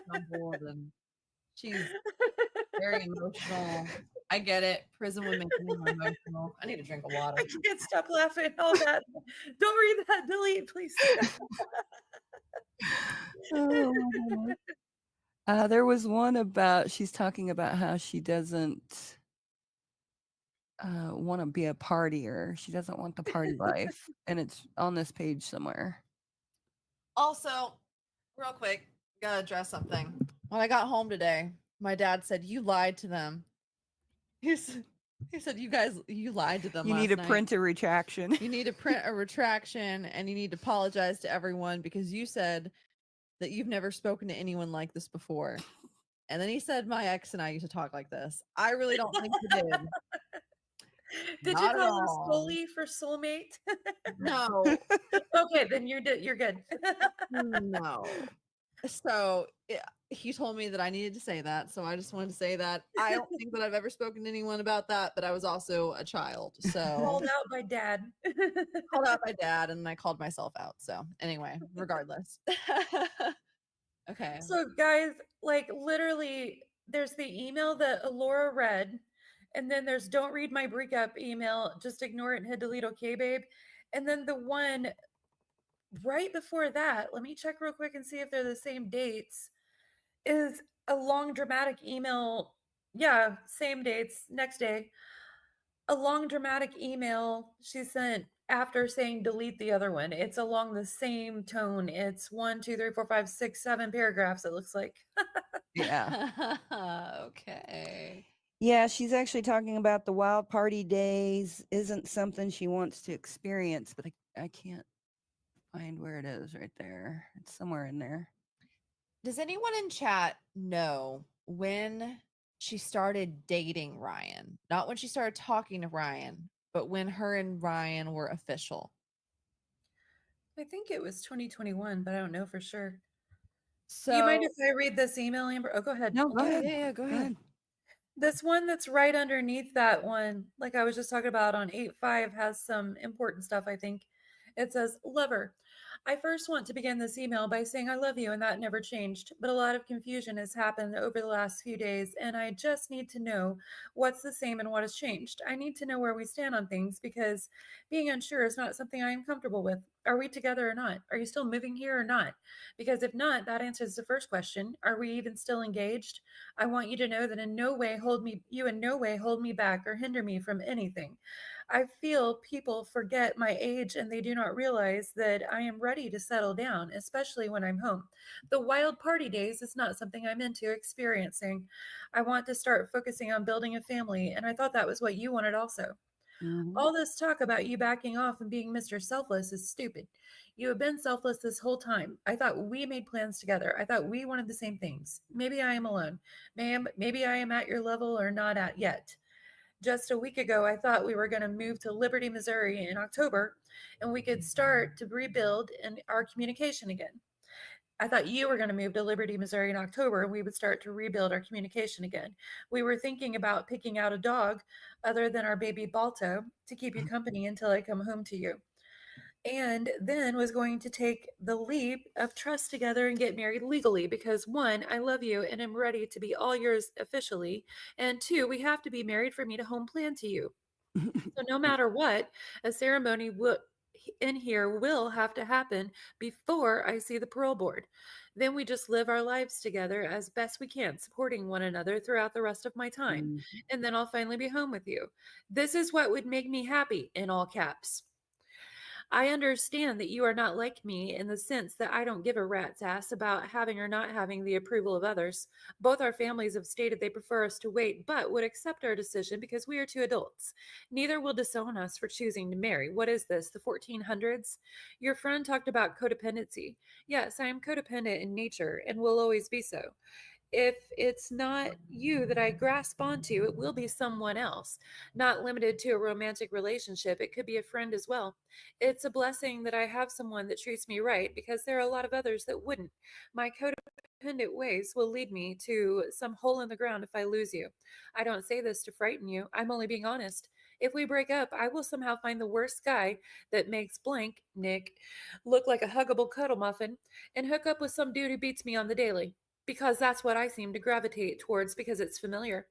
stumbled, and she's very emotional. I get it. Prison would make me more emotional. I need a drink of water. I can't stop laughing. All that. Don't read that. Delete, please. Oh, there was one about she's talking about how she doesn't want to be a partier. She doesn't want the party life, and it's on this page somewhere. Also, real quick, gotta address something. When I got home today, my dad said, "You lied to them." He said, you lied to them You last need to night. print a retraction. You need to print a retraction, and you need to apologize to everyone because you said that you've never spoken to anyone like this before. And then he said, my ex and I used to talk like this. I really don't think you did. Did Not you at call him all. Scully for soulmate? No. Okay, then you're good. No. So he told me that I needed to say that. So I just wanted to say that. I don't think that I've ever spoken to anyone about that, but I was also a child. So Called out by dad. called out by dad, and I called myself out. So anyway, regardless. Okay. So guys, like literally there's the email that Laura read, and then there's don't read my breakup email, just ignore it and hit delete, okay, babe. And then the one right before that, let me check real quick and see if they're the same dates, is a long dramatic email. Yeah, same dates, next day. A long dramatic email she sent after saying delete the other one. It's along the same tone. It's 1, 2, 3, 4, 5, 6, 7 paragraphs, it looks like. Yeah. Okay. Yeah, she's actually talking about the wild party days isn't something she wants to experience, but I can't find where it is right there. It's somewhere in there. Does anyone in chat know when she started dating Ryan? Not when she started talking to Ryan, but when her and Ryan were official. I think it was 2021, but I don't know for sure. So Do you mind if I read this email, Amber? Oh, go ahead. No, go ahead. Yeah, go ahead. This one that's right underneath that one, like I was just talking about on 8.5, has some important stuff, I think. It says, Lover, I first want to begin this email by saying I love you, and that never changed. But a lot of confusion has happened over the last few days, and I just need to know what's the same and what has changed. I need to know where we stand on things because being unsure is not something I am comfortable with. Are we together or not? Are you still moving here or not? Because if not, that answers the first question. Are we even still engaged? I want you to know that you in no way hold me back or hinder me from anything. I feel people forget my age and they do not realize that I am ready to settle down, especially when I'm home. The wild party days is not something I'm into experiencing. I want to start focusing on building a family, and I thought that was what you wanted also. Mhm. All this talk about you backing off and being Mr. Selfless is stupid. You have been selfless this whole time. I thought we made plans together. I thought we wanted the same things. Maybe I am alone. Maybe I am at your level or not at yet. Just a week ago, I thought we were going to move to Liberty, Missouri in October and we could start to rebuild our communication again. I thought you were going to move to Liberty, Missouri in October, and we would start to rebuild our communication again. We were thinking about picking out a dog other than our baby Balto to keep you company until I come home to you. And then was going to take the leap of trust together and get married legally because one, I love you and am ready to be all yours officially. And two, we have to be married for me to home plan to you. So no matter what, a ceremony in here will have to happen before I see the parole board. Then we just live our lives together as best we can, supporting one another throughout the rest of my time. Mhm. And then I'll finally be home with you. This is what would make me happy, in all caps. I understand that you are not like me in the sense that I don't give a rat's ass about having or not having the approval of others. Both our families have stated they prefer us to wait, but would accept our decision because we are two adults. Neither will disown us for choosing to marry. What is this, the 1400s? Your friend talked about codependency. Yes, I am codependent in nature and will always be so. If it's not you that I grasp onto, it will be someone else. Not limited to a romantic relationship, it could be a friend as well. It's a blessing that I have someone that treats me right because there are a lot of others that wouldn't. My codependent ways will lead me to some hole in the ground if I lose you. I don't say this to frighten you. I'm only being honest. If we break up, I will somehow find the worst guy that makes blank, Nick, look like a huggable cuddle muffin and hook up with some dude who beats me on the daily. Because that's what I seem to gravitate towards because it's familiar.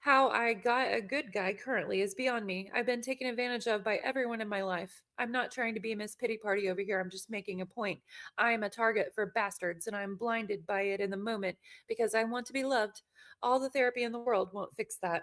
How I got a good guy currently is beyond me. I've been taken advantage of by everyone in my life. I'm not trying to be Miss Pity Party over here. I'm just making a point. I am a target for bastards and I'm blinded by it in the moment because I want to be loved. All the therapy in the world won't fix that.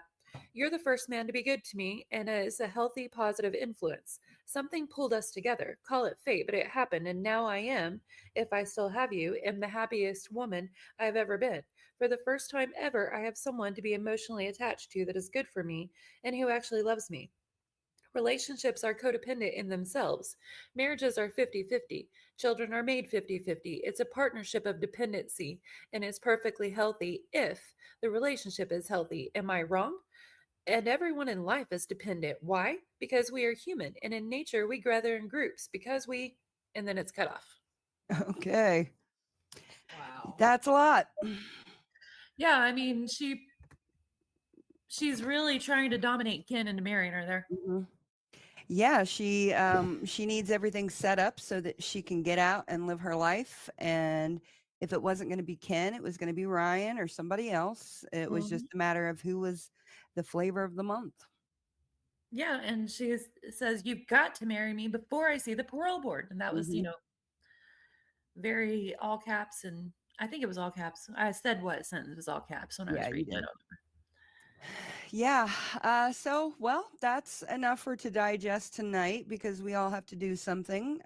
You're the first man to be good to me and is a healthy, positive influence. Something pulled us together. Call it fate, but it happened, and now I am, if I still have you, am the happiest woman I've ever been. For the first time ever, I have someone to be emotionally attached to that is good for me and who actually loves me. Relationships are codependent in themselves. Marriages are 50-50. Children are made 50-50. It's a partnership of dependency and is perfectly healthy if the relationship is healthy. Am I wrong? And everyone in life is dependent. Why? Because we are human. And in nature, we gather in groups because we, and then it's cut off. Okay. Wow. That's a lot. Yeah, I mean, she's really trying to dominate Ken into marrying her there. Mhm. Yeah, she needs everything set up so that she can get out and live her life. And if it wasn't going to be Ken, it was going to be Ryan or somebody else. It was just a matter of who was the flavor of the month. Yeah, and she says, "You've got to marry me before I see the parole board." And that was, Mhm. very all caps. And I think it was all caps. I said what sentence was all caps when I Yeah, was you reading it. did. Yeah. So, well, that's enough for to digest tonight because we all have to do something.